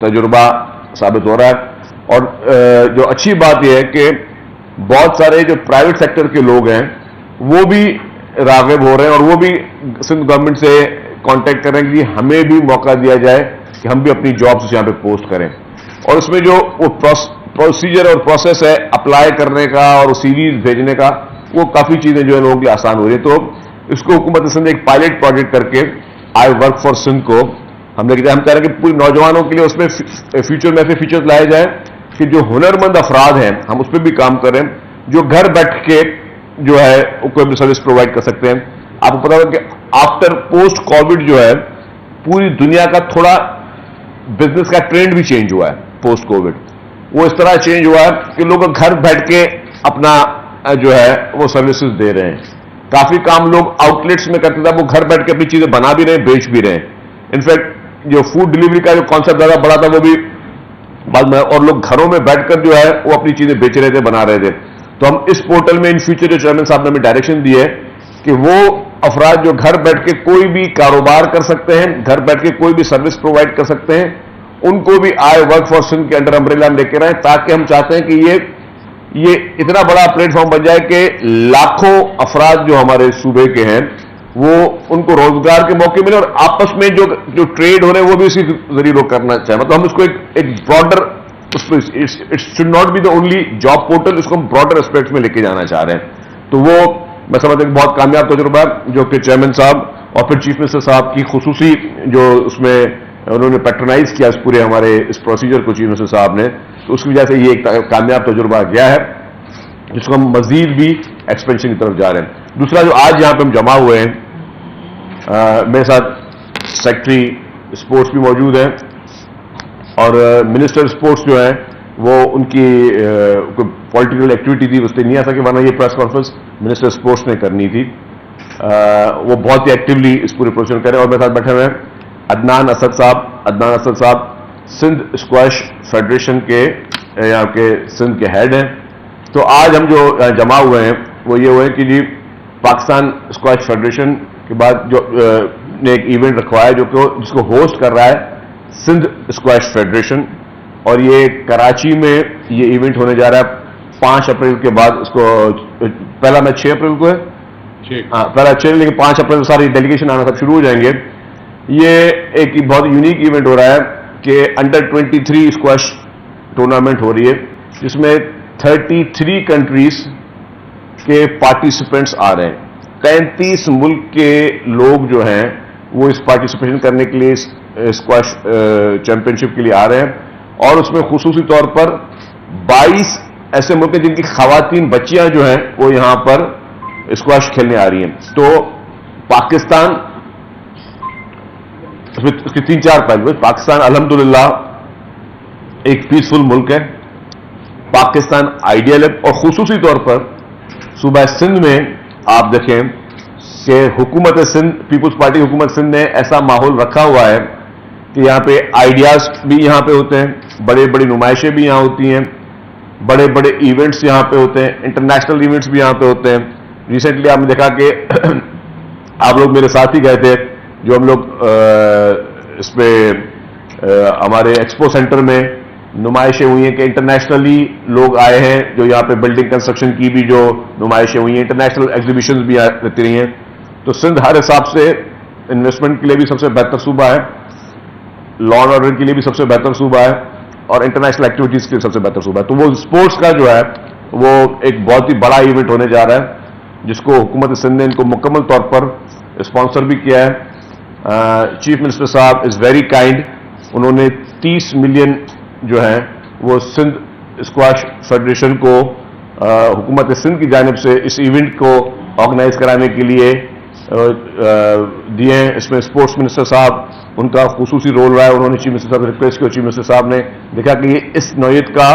تجربہ ثابت ہو رہا ہے. اور جو اچھی بات یہ ہے کہ بہت سارے جو پرائیویٹ سیکٹر کے لوگ ہیں وہ بھی راغب ہو رہے ہیں اور وہ بھی سندھ گورنمنٹ سے کانٹیکٹ کر رہے ہیں کہ ہمیں بھی موقع دیا جائے کہ ہم بھی اپنی جابس یہاں پہ پوسٹ کریں. اور اس میں جو وہ پروسیجر اور پروسیس ہے اپلائی کرنے کا اور سی ویز بھیجنے کا، وہ کافی چیزیں جو ہے لوگوں کی آسان ہو رہی ہے. تو اس کو حکومت سندھ نے ایک پائلٹ پروجیکٹ کر کے آئی ورک فار سندھ کو ہم چاہ رہے ہیں کہ پوری نوجوانوں کے لیے اس میں فیوچر میں ایسے فیچرز لائے جائیں کہ جو ہنرمند افراد ہیں ہم اس پہ بھی کام کریں، جو گھر بیٹھ کے جو ہے کوئی بھی سروس پرووائڈ کر سکتے ہیں. آپ کو پتا ہوگا کہ آفٹر پوسٹ کووڈ جو ہے پوری دنیا کا تھوڑا بزنس کا ٹرینڈ بھی چینج ہوا ہے. پوسٹ کووڈ وہ اس طرح چینج ہوا ہے کہ لوگ گھر بیٹھ کے اپنا جو ہے وہ سروسز دے رہے ہیں. کافی کام لوگ آؤٹ لیٹس میں کرتے تھے، وہ گھر بیٹھ کے اپنی چیزیں بنا بھی رہے ہیں، بیچ بھی رہے ہیں. انفیکٹ جو فوڈ ڈلیوری کا جو کانسیپٹ زیادہ بڑا تھا وہ بھی بعد میں، اور لوگ گھروں میں بیٹھ کر جو ہے وہ اپنی چیزیں بیچ رہے تھے، بنا رہے تھے. تو ہم اس پورٹل میں ان فیوچر جو چیئرمین صاحب نے ہمیں ڈائریکشن دی ہے کہ وہ افراد جو گھر بیٹھ کے کوئی بھی کاروبار کر سکتے ہیں، گھر بیٹھ کے کوئی بھی سروس پرووائڈ کر سکتے ہیں، ان کو بھی آئی ورک فار سندھ کے انڈر امبریلا لے کے رہے ہیں. تاکہ ہم چاہتے ہیں کہ یہ اتنا بڑا پلیٹ فارم بن جائے کہ لاکھوں افراد جو ہمارے صوبے کے ہیں وہ ان کو روزگار کے موقع ملے، اور آپس میں جو ٹریڈ ہو رہے ہیں وہ بھی اسی ذریعے لوگ کرنا چاہیں. مطلب ہم اس کو ایک broader, it should not be the only job portal, اس کو ہم براڈر اسپیکٹ میں لے کے جانا چاہ رہے ہیں. تو وہ میں سمجھتا ہوں کہ بہت کامیاب تجربہ ہے جو کہ چیئرمین صاحب اور پھر چیف منسٹر صاحب کی خصوصی جو اس میں انہوں نے پیٹرنائز کیا اس پورے ہمارے اس پروسیجر کو چیف منسٹر صاحب نے، تو اس کی وجہ سے یہ ایک کامیاب تجربہ گیا ہے جس کو ہم مزید بھی ایکسپینشن کی طرف جا رہے ہیں. دوسرا جو آج یہاں پہ ہم جمع ہوئے ہیں، میرے ساتھ سیکرٹری اسپورٹس بھی موجود ہیں اور منسٹر اسپورٹس جو ہیں وہ ان کی کوئی پولیٹیکل ایکٹیویٹی تھی اس سے نہیں آ سکے، ورنہ یہ پریس کانفرنس منسٹر اسپورٹس نے کرنی تھی. وہ بہت ہی ایکٹیولی اس پورے پروسیجر کریں. اور میرے ساتھ بیٹھے ہوئے ہیں عدنان اسد صاحب سندھ اسکواش فیڈریشن کے یہاں کے سندھ کے ہیڈ ہیں. تو آج ہم جو جمع ہوئے ہیں وہ یہ ہوئے کہ جی پاکستان اسکواش فیڈریشن کے بعد جو نے ایک ایونٹ رکھوایا جس کو ہوسٹ کر رہا ہے سندھ اسکواش فیڈریشن، اور یہ کراچی میں یہ ایونٹ ہونے جا رہا ہے 5 اپریل کے بعد. اس کو پہلا میچ 6 اپریل کو ہے، پہلا 6 لیکن 5 اپریل کو ساری ڈیلیگیشن آنا سب شروع ہو جائیں گے. یہ ایک بہت یونیک ایونٹ ہو رہا ہے کہ انڈر 23 اسکواش ٹورنامنٹ ہو رہی ہے جس میں 33 کنٹریز کے پارٹیسپینٹس آ رہے ہیں. 33 ملک کے لوگ جو ہیں وہ اس پارٹیسپیشن کرنے کے لیے اسکواش چیمپئن شپ کے لیے آ رہے ہیں. اور اس میں خصوصی طور پر 22 ایسے ملک ہیں جن کی خواتین بچیاں جو ہیں وہ یہاں پر اسکواش کھیلنے آ رہی ہیں. تو پاکستان اس کے 3-4 پہلو. پاکستان الحمدللہ ایک پیسفل ملک ہے، پاکستان آئیڈیل ہے، اور خصوصی طور پر صوبہ سندھ میں آپ دیکھیں کہ حکومت سندھ، پیپلز پارٹی حکومت سندھ نے ایسا ماحول رکھا ہوا ہے کہ یہاں پہ آئیڈیاز بھی یہاں پہ ہوتے ہیں، بڑے بڑی نمائشیں بھی یہاں ہوتی ہیں، بڑے بڑے ایونٹس یہاں پہ ہوتے ہیں، انٹرنیشنل ایونٹس بھی یہاں پہ ہوتے ہیں. ریسنٹلی آپ نے دیکھا کہ آپ لوگ میرے ساتھ ہی گئے تھے جو ہم لوگ اس پہ ہمارے ایکسپو سینٹر میں نمائشیں ہوئی ہیں کہ انٹرنیشنلی لوگ آئے ہیں، جو یہاں پہ بلڈنگ کنسٹرکشن کی بھی جو نمائشیں ہوئی ہیں، انٹرنیشنل ایگزیبیشنز بھی رہتی رہی ہیں. تو سندھ ہر حساب سے انویسٹمنٹ کے لیے بھی سب سے بہتر صوبہ ہے، لا اینڈ آرڈر کے لیے بھی سب سے بہتر صوبہ ہے، اور انٹرنیشنل ایکٹیویٹیز کے لیے سب سے بہتر صوبہ ہے. تو وہ اسپورٹس کا جو ہے وہ ایک بہت ہی بڑا ایونٹ ہونے جا رہا ہے جس کو حکومت سندھ نے ان کو مکمل طور پر اسپانسر بھی کیا ہے. چیف منسٹر صاحب از ویری کائنڈ، انہوں نے 30 ملین جو ہیں وہ سندھ اسکواش فیڈریشن کو حکومت سندھ کی جانب سے اس ایونٹ کو آرگنائز کرانے کے لیے دیے ہیں. اس میں اسپورٹس منسٹر صاحب ان کا خصوصی رول رہا ہے. انہوں نے چیف منسٹر صاحب سے ریکویسٹ کی، چیف منسٹر صاحب نے دیکھا کہ یہ اس نوعیت کا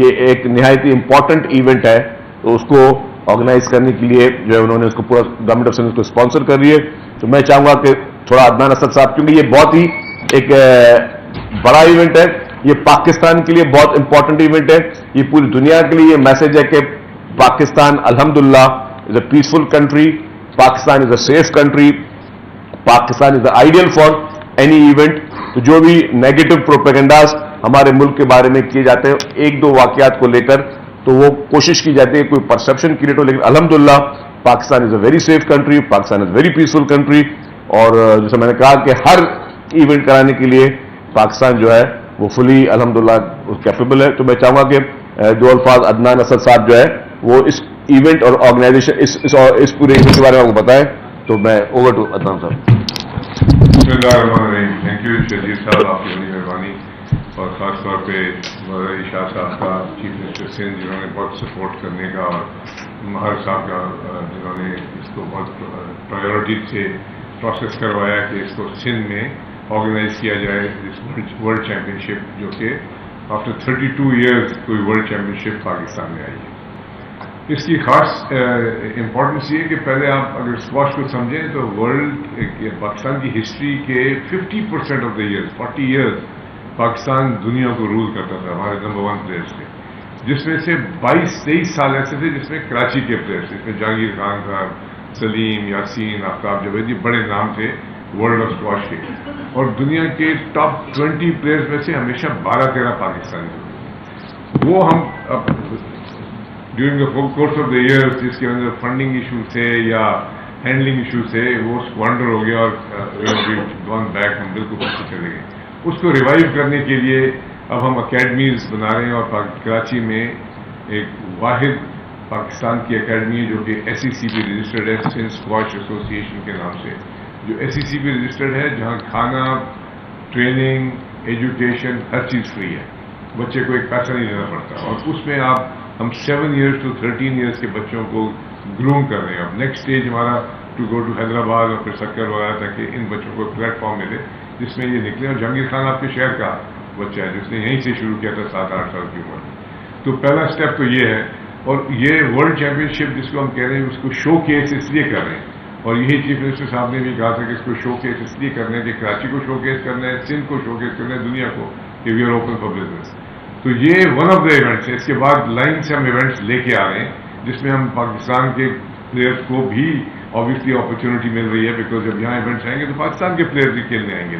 یہ ایک نہایت ہی امپورٹنٹ ایونٹ ہے، تو اس کو آرگنائز کرنے کے لیے جو ہے انہوں نے اس کو پورا گورنمنٹ آف سندھ کو اسپانسر کر رہی ہے. تو میں چاہوں گا کہ تھوڑا عدنان اسد صاحب، کیونکہ یہ بہت ہی ایک بڑا ایونٹ ہے، یہ پاکستان کے لیے بہت امپورٹنٹ ایونٹ ہے، یہ پوری دنیا کے لیے یہ میسج ہے کہ پاکستان الحمدللہ is a peaceful country, Pakistan is a safe country, Pakistan is a ideal for any event تو جو بھی نیگیٹو پروپیگنڈاز ہمارے ملک کے بارے میں کیے جاتے ہیں ایک دو واقعات کو لے کر تو وہ کوشش کی جاتی ہے کوئی پرسپشن کریٹ ہو, لیکن الحمدللہ Pakistan is a very safe country, Pakistan is very peaceful country. اور جیسے میں نے کہا کہ ہر ایونٹ کرانے کے لیے پاکستان جو ہے وہ فلی الحمدللہ کیپیبل ہے. تو میں چاہوں گا کہ دو الفاظ عدنان اسد صاحب جو ہے وہ اس ایونٹ اور آرگنائزیشن اس پورے ایونٹ کے بارے میں آپ کو بتائیں. تو میں اوور ٹو عدنان صاحب. بسم اللہ الرحمن الرحیم. تھینک یو شہزیر صاحب, آپ کی بڑی مہربانی, اور خاص طور پہ مولانا شاہ صاحب کا, چیف منسٹر سندھ جنہوں نے بہت سپورٹ کرنے کا, اور مہر صاحب کا جنہوں نے اس کو بہت پرائیورٹی سے پروسیس کروایا کہ اس کو سندھ میں آرگنائز کیا جائے ورلڈ چیمپئن شپ, جو کہ آفٹر 32 ایئرز کوئی ورلڈ چیمپئن شپ پاکستان میں آئی ہے. اس کی خاص امپورٹنس یہ ہے کہ پہلے آپ اگر اسکواش کو سمجھیں تو ورلڈ پاکستان کی ہسٹری کے 50% of the years 40 years Pakistan دنیا کو رول کرتا تھا ہمارے نمبر 1 پلیئرس کے, جس میں سے 22-23 سال ایسے تھے جس میں کراچی کے پلیئرس, جس میں جہانگیر خان تھا, سلیم, یاسین, آفتاب جاویدی, بڑے نام تھے ورلڈ آف اسکواش کے. اور دنیا کے ٹاپ 20 پلیئرس میں سے ہمیشہ 12-13 پاکستانی تھے. وہ ہم during the course of the year جس کے اندر فنڈنگ ایشو تھے یا ہینڈلنگ ایشو تھے وہ اسکوانڈر ہو گیا, اور گون بیک, ہم بالکل پیچھے چلے گئے. اس کو ریوائیو کرنے کے لیے اب ہم اکیڈمیز بنا رہے ہیں, اور کراچی میں ایک واحد پاکستان کی اکیڈمی ہے جو کہ ایس ای سی پی رجسٹرڈ ہے, سندھ اسکواش ایسوسی ایشن کے نام سے, جو ایس ای سی پی رجسٹرڈ ہے, جہاں کھانا, ٹریننگ, ایجوکیشن ہر چیز فری ہے, بچے کو ایک پیسہ نہیں دینا پڑتا. اور اس میں ہم 7 ایئرس ٹو 13 ایئرس کے بچوں کو گروم کر رہے ہیں. اب نیکسٹ اسٹیج ہمارا ٹو گو ٹو حیدرآباد اور پھر سکر وغیرہ, تاکہ ان بچوں کو پلیٹ فارم ملے جس میں یہ نکلے. اور جہانگیر خان آپ کے شہر کا بچہ ہے جس نے یہیں سے شروع کیا تھا 7-8 سال کی عمر میں. تو پہلا اسٹیپ تو یہ ہے. اور یہ ورلڈ چیمپئن شپ جس کو ہم کہہ رہے ہیں اس کو شو کیس اس لیے کر رہے ہیں, اور یہی چیف منسٹر صاحب نے بھی کہا تھا کہ اس کو شو کیس اس لیے کرنا ہے کہ کراچی کو شو کیس کرنا ہے, سندھ کو شو کیس کرنا ہے, دنیا کو, کہ we are open for business. تو یہ ون آف دا ایونٹس ہے. اس کے بعد لائن سے ہم ایونٹس لے کے آ رہے ہیں جس میں ہم پاکستان کے پلیئرس کو بھی آبویسلی اپرچونیٹی مل رہی ہے, بیکاز جب یہاں ایونٹس آئیں گے تو پاکستان کے پلیئرز بھی کھیلنے آئیں گے.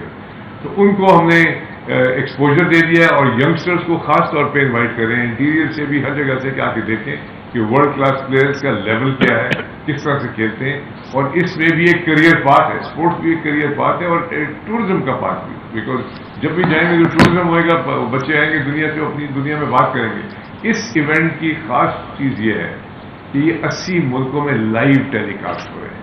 تو ان کو ہم نے ایکسپوجر دے دیا ہے, اور ینگسٹرز کو خاص طور پہ انوائٹ کریں انٹیریئر سے بھی, ہر جگہ سے, کہ آ کے دیکھیں کہ ورلڈ کلاس پلیئرز کا لیول کیا ہے, کس طرح سے کھیلتے ہیں. اور اس میں بھی ایک کریئر پاتھ ہے, اسپورٹس بھی ایک کریئر پاتھ ہے, اور ٹورزم کا پاتھ بھی, بیکاز جب بھی جائیں گے تو ٹورزم ہوئے گا, بچے آئیں گے دنیا سے, اپنی دنیا میں بات کریں گے. اس ایونٹ کی خاص چیز یہ ہے کہ یہ 80 ملکوں میں لائیو ٹیلی کاسٹ ہو رہے ہیں,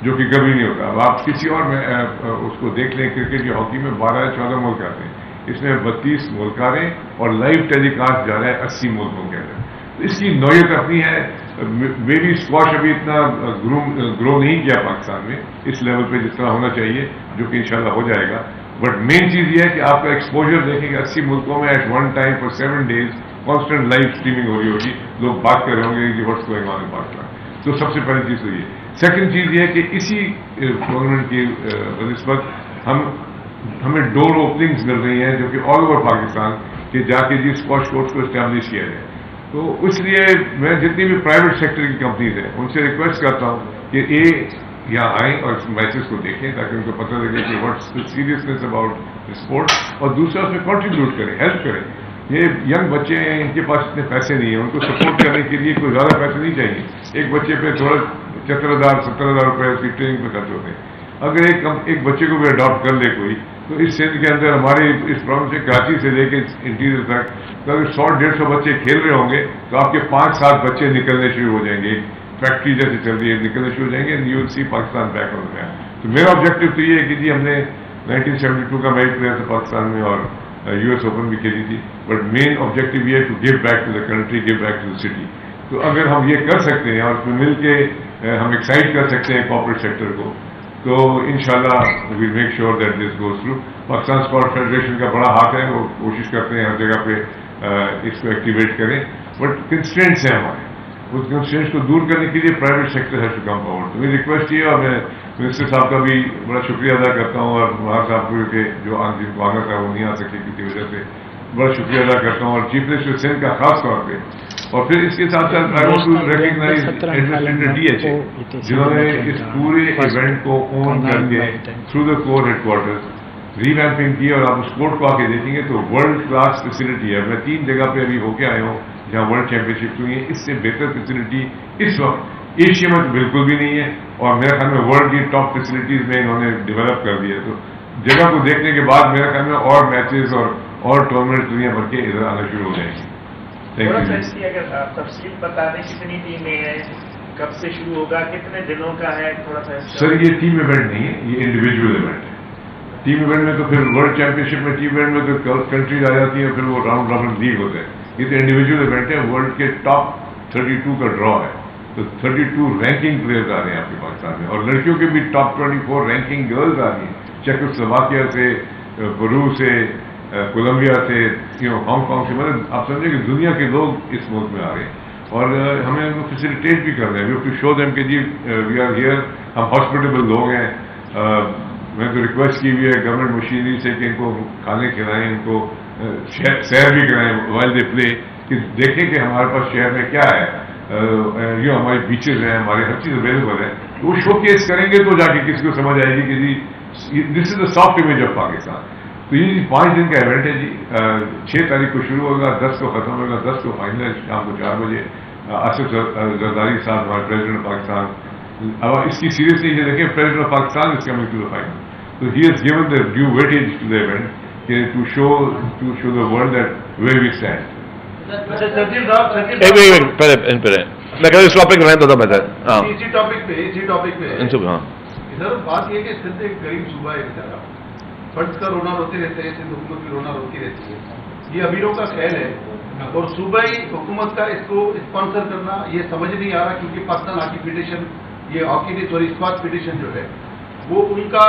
جو کہ کبھی نہیں ہوتا. اب آپ کسی اور میں اس کو دیکھ لیں, کرکٹ یا ہاکی میں 12-14 ملک آتے ہیں, اس میں 32 ملک آ رہے ہیں, اور لائیو ٹیلی کاسٹ جا رہا ہے 80 ملکوں کے اندر. تو اس کی نوعیت اپنی ہے. بیبی اسکواش ابھی اتنا گرو نہیں کیا پاکستان میں اس لیول پہ جس طرح ہونا چاہیے, جو کہ انشاءاللہ ہو جائے گا. بٹ مین چیز یہ ہے کہ آپ کا ایکسپوجر دیکھیں کہ 80 ملکوں میں at one time for 7 days constant live streaming ہو رہی ہوگی, لوگ بات کر رہے ہوں گے کہ what's going on in Pakistan. تو سب سے پہلی چیز تو یہ. سیکنڈ چیز یہ ہے کہ اسی ٹورنامنٹ کی بنسبت ہمیں ڈور اوپننگز مل رہی ہیں جو کہ آل اوور پاکستان کہ جا کے اسکواش کورٹس کو اسٹیبلش کیا جائے. تو اس لیے میں جتنی بھی پرائیویٹ سیکٹر کی کمپنیز ہیں ان سے ریکویسٹ کرتا ہوں کہ یہاں آئیں اور اس میچز کو دیکھیں, تاکہ ان کو پتہ لگے کہ what's the seriousness about sport, اور دوسرا اس میں کنٹریبیوٹ کریں, ہیلپ کریں. یہ ینگ بچے ہیں, ان کے پاس اتنے پیسے نہیں ہیں, ان کو سپورٹ کرنے کے لیے کوئی زیادہ پیسے نہیں چاہیے. ایک بچے پہ تھوڑا 75,000-70,000 روپئے اس کی ٹریننگ پہ خرچ ہوتے ہیں. اگر ایک بچے کو بھی اڈاپٹ کر لے کوئی, تو اس سندھ کے اندر ہمارے اس پروونس سے کراچی سے لے کے انٹیریئر تک اگر 100-150 بچے کھیل رہے ہوں گے تو آپ کے 5-7 بچے نکلنے شروع ہو جائیں گے. فیکٹری جیسے چل رہی ہے, نکلنے شروع ہو جائیں گے. You will see Pakistan back on گیا. تو میرا آبجیکٹو تو یہ ہے کہ جی ہم نے 1972 کا میچ کیا تھا پاکستان میں, اور US اوپن بھی کھیلی تھی, بٹ مین آبجیکٹو یہ ہے to give back to the country, give back to the city. تو اگر ہم یہ کر سکتے ہیں اور اس میں مل کے ہم ایکسائٹ کر سکتے ہیں کارپوریٹ سیکٹر کو, تو انشاءاللہ we make sure that this goes through. Pakistan Sport Federation کا بڑا ہاتھ ہے, وہ کوشش کرتے ہیں ہر جگہ پہ اس کو ایکٹیویٹ کریں, بٹ کنسٹرینٹس ہیں ہمارے. اس کنسٹرینٹس کو دور کرنے کے لیے private sector has to come forward. تو میری ریکویسٹ یہ ہے, اور میں منسٹر صاحب کا بھی بڑا شکریہ ادا کرتا ہوں, اور مہار صاحب کو کہ جو جن کو آنا تھا وہ نہیں آ سکے کسی وجہ سے, بڑا شکریہ ادا کرتا ہوں, اور چیف منسٹر سندھ کا خاص طور پہ. اور پھر اس کے ساتھ ساتھ I want to recognise administrator DHA جنہوں نے اس پورے ایونٹ کو اون کر کے through the core headquarters revamping کی اور آپ اس کورٹ کو آ کے دیکھیں گے تو ورلڈ کلاس فیسلٹی ہے. میں 3 جگہ پہ ابھی ہو کے آیا ہوں جہاں ورلڈ چیمپئن شپ ہوئی ہے. اس سے بہتر فیسلٹی اس وقت ایشیا میں تو بالکل بھی نہیں ہے, اور میرے خیال میں ورلڈ کی ٹاپ فیسلٹیز میں انہوں نے ڈیولپ کر دیا. تو جگہ کو دیکھنے کے بعد میرے خیال میں اور میچز اور ٹورنامنٹ دنیا بھر کے ادھر آنا شروع ہو جائیں گے. Thank you. اگر تفصیل بتا دیں کتنی ٹیمیں ہیں, کب سے شروع ہوگا, کتنے دنوں کا ہے, تھوڑا سا. سر یہ ٹیم ایونٹ نہیں ہے, یہ انڈیویجول ایونٹ ہے. ٹیم ایونٹ میں تو پھر ورلڈ چیمپئن شپ میں ٹیم ایونٹ میں تو کنٹریز آ جاتی ہیں, پھر وہ راؤنڈ رابن لیگ ہوتا ہے. یہ تو انڈیویجول ایونٹ ہے. ورلڈ کے ٹاپ 32 کا ڈرا ہے, تو 32 رینکنگ پلیئرز آ رہے ہیں آپ کے پاکستان میں, اور لڑکیوں کے بھی ٹاپ 24 رینکنگ گرلز آ رہی ہیں. چیکوسلوواکیا سے, پرو سے, کولمبیا سے, ہانگ کانگ سے. مطلب آپ سمجھیں کہ دنیا کے لوگ اس ملک میں آ رہے ہیں, اور ہمیں ان کو فیسیلیٹیٹ بھی کر رہے ہیں. We have to show them کہ جی وی آر ہیئر, ہم ہاسپٹیبل لوگ ہیں. میں تو ریکویسٹ کی ہوئی ہے گورنمنٹ مشینری سے کہ ان کو کھانے کھلائیں, ان کو سیر بھی کرائیں وائل دے پلے, کہ دیکھیں کہ ہمارے پاس شہر میں کیا ہے. جو ہماری بیچز ہیں, ہمارے ہر چیز اویلیبل ہے. وہ شو کیس کریں گے تو جا کے کسی کو سمجھ آئے گی کہ جی this is the soft image of Pakistan. تو یہ 5 دن کا ایونٹ ہے جی. 6 تاریخ کو شروع ہوگا, 10 کو ختم ہوگا, 10 کو فائنل ہے شام کو 4 بجے. آصف زرداری صاحب ہمارے پریزیڈنٹ آف پاکستان, اب اس کی سیریسلی یہ دیکھیں, president of Pakistan is coming to the final. تو he has given the due weightage to the event کہ to show the world that where we stand. میں کہتا اس ٹاپک میں تو بہتر. ہاں اسی ٹاپک پہ ہاں سر بات یہ کہ سندھ ایک غریب صوبہ ہے بیچارہ, فنڈس کا رونا روتے رہتے ہیں, سندھ حکومت کی رونا روتی رہتی ہے. یہ امیروں کا کھیل ہے, اور صوبائی حکومت کا اس کو اسپانسر کرنا یہ سمجھ نہیں آ رہا, کیونکہ پاکستان ہاکی فیڈریشن, یہ ہاکی نہیں سوری اسکواش فیڈریشن جو ہے وہ ان کا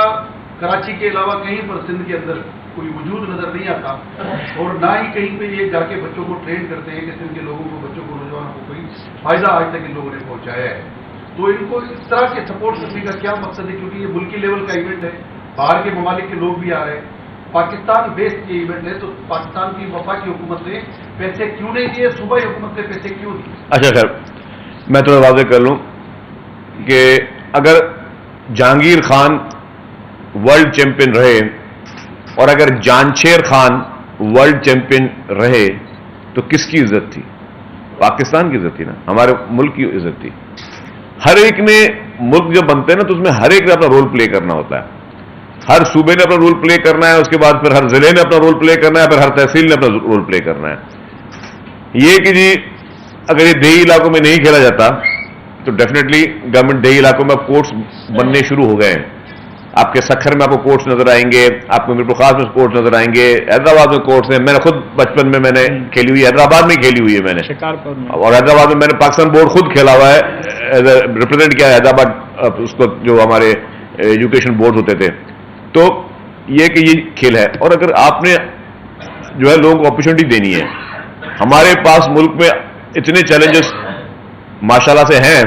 کراچی کے علاوہ کہیں پر سندھ کے اندر کوئی وجود نظر نہیں آتا, اور نہ ہی کہیں پہ یہ جا کے بچوں کو ٹرین کرتے ہیں کہ سندھ کے لوگوں کو, بچوں کو, نوجوانوں کو کوئی فائدہ آج تک ان لوگوں نے پہنچایا ہے. تو ان کو اس طرح کے سپورٹ کرنے کا کیا مقصد ہے, کیونکہ یہ ملکی لیول کا ایونٹ ہے, باہر کے ممالک کے لوگ بھی آ رہے ہیں, پاکستان بیسڈ یہ ایونٹ ہے, تو پاکستان کی وفاقی حکومت نے پیسے کیوں نہیں دیے, صوبائی حکومت نے پیسے کیوں دیے؟ اچھا خیر, میں تو واضح کر لوں کہ اگر جہانگیر خان ورلڈ چیمپئن رہے اور اگر جانشیر خان ورلڈ چیمپئن رہے تو کس کی عزت تھی؟ پاکستان کی عزت تھی نا, ہمارے ملک کی عزت تھی. ہر ایک نے ملک جب بنتے ہیں نا تو اس میں ہر ایک نے اپنا رول پلے کرنا ہوتا ہے. ہر صوبے نے اپنا رول پلے کرنا ہے, اس کے بعد پھر ہر ضلع نے اپنا رول پلے کرنا ہے, پھر ہر تحصیل نے اپنا رول پلے کرنا ہے. یہ کہ جی اگر یہ دیہی علاقوں میں نہیں کھیلا جاتا تو ڈیفینیٹلی گورنمنٹ دیہی علاقوں میں کورٹس بننے شروع ہو گئے ہیں. آپ کے سکھر میں آپ کو کورٹس نظر آئیں گے, آپ کو میرپور خاص میں کورٹس نظر آئیں گے, حیدرآباد میں کورٹس ہیں. میں نے خود بچپن میں نے کھیلی ہوئی, حیدرآباد میں کھیلی ہوئی ہے میں نے, اور حیدرآباد میں نے پاکستان بورڈ خود کھیلا ہوا ہے, ریپرزینٹ کیا ہے حیدرآباد, اس کو جو ہمارے ایجوکیشن بورڈ ہوتے تھے. تو یہ کہ یہ کھیل ہے, اور اگر آپ نے جو ہے لوگوں کو اپرچونٹی دینی ہے. ہمارے پاس ملک میں اتنے چیلنجز ماشاءاللہ سے ہیں,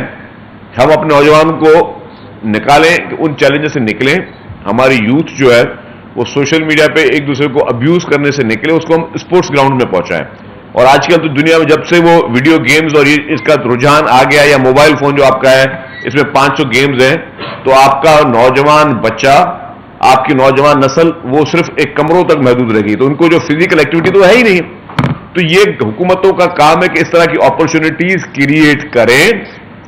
ہم اپنے نوجوان کو نکالیں کہ ان چیلنجز سے نکلیں. ہماری یوتھ جو ہے وہ سوشل میڈیا پہ ایک دوسرے کو ابیوز کرنے سے نکلے, اس کو ہم اسپورٹس گراؤنڈ میں پہنچائیں. اور آج کل تو دنیا میں جب سے وہ ویڈیو گیمز اور اس کا رجحان آ گیا, یا موبائل فون جو آپ کا ہے اس میں 500 گیمز ہیں, تو آپ کا نوجوان بچہ, آپ کی نوجوان نسل وہ صرف ایک کمروں تک محدود رہے گی, تو ان کو جو فزیکل ایکٹیویٹی تو ہے ہی نہیں. تو یہ حکومتوں کا کام ہے کہ اس طرح کی اپرچونٹیز کریٹ کریں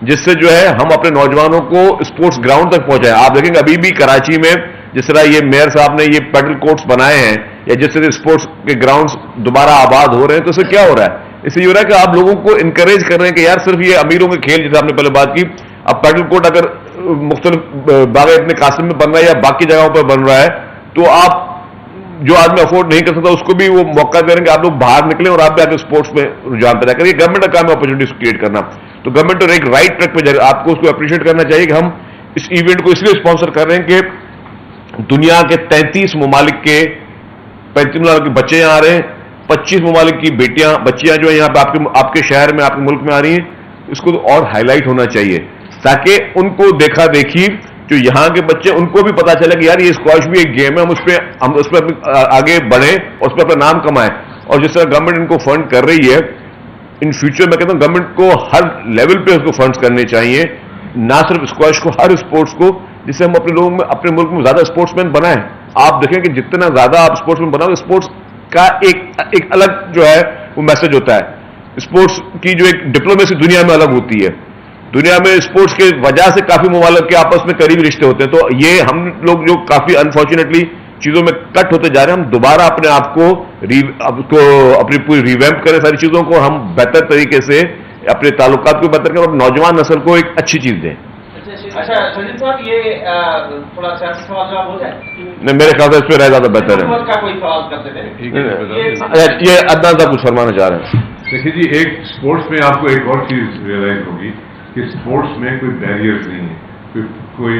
جس سے جو ہے ہم اپنے نوجوانوں کو اسپورٹس گراؤنڈ تک پہنچائیں. آپ دیکھیں گے ابھی بھی کراچی میں جس طرح یہ میئر صاحب نے یہ پیڈل کورٹس بنائے ہیں, یا جس طرح اسپورٹس کے گراؤنڈز دوبارہ آباد ہو رہے ہیں, تو اس سے کیا ہو رہا ہے؟ اس سے یہ ہو رہا ہے کہ آپ لوگوں کو انکریج کر رہے ہیں کہ یار صرف یہ امیروں کے کھیل, جیسے آپ نے پہلے بات کی, اب پیڈل کورٹ اگر مختلف باغ ابن قاسم میں بن رہا ہے یا باقی جگہوں پر بن رہا ہے, تو آپ جو آدمی افورڈ نہیں کر سکتا اس کو بھی وہ موقع دے رہے ہیں کہ آپ لوگ باہر نکلیں اور آپ بھی آ کے اسپورٹس میں رجحان پیدا کریں. گورنمنٹ کا کام ہے اپرچونیٹیز کریٹ کرنا, تو گورنمنٹ اور ایک رائٹ ٹریک پہ جا رہی ہے. آپ کو اس کو اپریشیٹ کرنا چاہیے کہ ہم اس ایونٹ کو اس لیے اسپانسر کر رہے ہیں کہ دنیا کے 33 ممالک کے 35 ممالک کے بچے یہاں آ رہے ہیں, 25 ممالک کی بچیاں جو ہیں یہاں پہ آپ کے شہر میں, آپ کے ملک میں آ رہی ہیں. اس کو اور ہائی لائٹ ہونا چاہیے تاکہ ان کو دیکھا دیکھی جو یہاں کے بچے, ان کو بھی پتا چلے کہ یار یہ اسکواش بھی ایک گیم ہے, ہم اس پہ آگے بڑھیں اور اس پہ اپنا نام کمائیں. اور جس طرح گورنمنٹ ان کو فنڈ کر رہی ہے, ان فیوچر میں کہتا ہوں گورنمنٹ کو ہر لیول پہ اس کو فنڈز کرنے چاہیے, نہ صرف اسکواش کو, ہر اسپورٹس کو, جس سے ہم اپنے لوگوں میں, اپنے ملک میں زیادہ اسپورٹس مین بنائیں. آپ دیکھیں کہ جتنا زیادہ آپ اسپورٹس میں بناؤ اسپورٹس کا ایک الگ جو ہے وہ میسج ہوتا ہے. اسپورٹس کی جو ایک ڈپلومیسی دنیا میں الگ ہوتی ہے. دنیا میں اسپورٹس کی وجہ سے کافی ممالک کے آپس میں قریبی رشتے ہوتے ہیں. تو یہ ہم لوگ جو کافی انفارچونیٹلی چیزوں میں کٹ ہوتے جا رہے ہیں, ہم دوبارہ اپنے آپ کو اپنی پوری ریویمپ کریں ساری چیزوں کو, ہم بہتر طریقے سے اپنے تعلقات کو بہتر کریں اور نوجوان نسل کو ایک اچھی چیز دیں. اچھا سجد صاحب, یہ تھوڑا سیاسی سوال جواب ہو جائے. نہیں, میرے خیال سے اس پہ رائے زیادہ بہتر ہے. حکومت کا کوئی سوال کرتے تھے یہ عدنان صاحب کچھ فرمانا چاہ رہے ہیں. دیکھیے جی, ایک اسپورٹس میں آپ کو ایک اور چیز ریئلائز ہوگی کہ اسپورٹس میں کوئی بیریئرز نہیں ہے, کوئی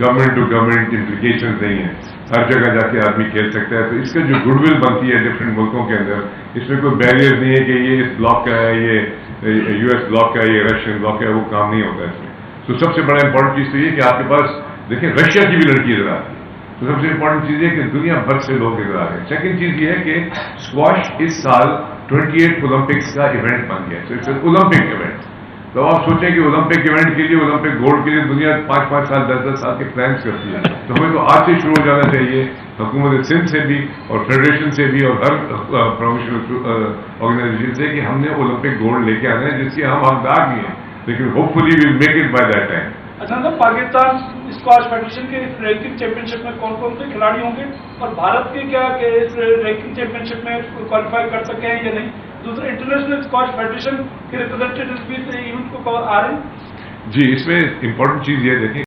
گورنمنٹ ٹو گورنمنٹ امپلیکیشنز نہیں ہیں, ہر جگہ جا کے آدمی کھیل سکتا ہے. تو اس کا جو گڈ ول بنتی ہے ڈفرینٹ ملکوں کے اندر, اس میں کوئی بیریئر نہیں ہے کہ یہ اس بلاک کا ہے, یہ یو ایس بلاک کا ہے, یہ رشین بلاک کا ہے, وہ کام نہیں ہوتا اس میں. تو سب سے بڑا امپورٹنٹ چیز تو یہ کہ آپ کے پاس دیکھیں رشیا کی بھی لڑکی ادھر آتی ہے. تو سب سے امپورٹنٹ چیز یہ کہ دنیا بھر سے لوگ ادھر آ رہے ہیں. سیکنڈ چیز یہ ہے کہ اسکواش اس سال 28 اولمپکس کا ایونٹ بن گیا. تو اٹس این اولمپک ایونٹ. تو آپ سوچیں کہ اولمپک ایونٹ کے لیے, اولمپک گولڈ کے لیے دنیا 5-5 سال 10-10 سال کے پلانس کرتی ہے. تو ہمیں تو آج سے شروع ہو جانا چاہیے, حکومت سندھ سے بھی اور فیڈریشن سے بھی اور ہر پروفیشنل آرگنائزیشن سے, کہ ہم نے اولمپک گولڈ لے کے آنا ہے, جس کے ہم حقدار بھی ہیں, لیکن hopefully we'll make it by that time. اچھا صاحب, پاکستان اسکواش فیڈریشن کے اس رینکنگ چیمپئن شپ میں کون کون سے کھلاڑی ہوں گے, اور بھارت کے کیا کہ اس رینکنگ چیمپئن شپ میں کوالیفائی کر سکے ہیں یا نہیں؟ دوسرے انٹرنیشنل اسکواش فیڈریشن کے ریپرزینٹیو بھی اس ایونٹ کو آ رہے ہیں. جی, اس میں امپورٹنٹ چیز یہ دیکھیں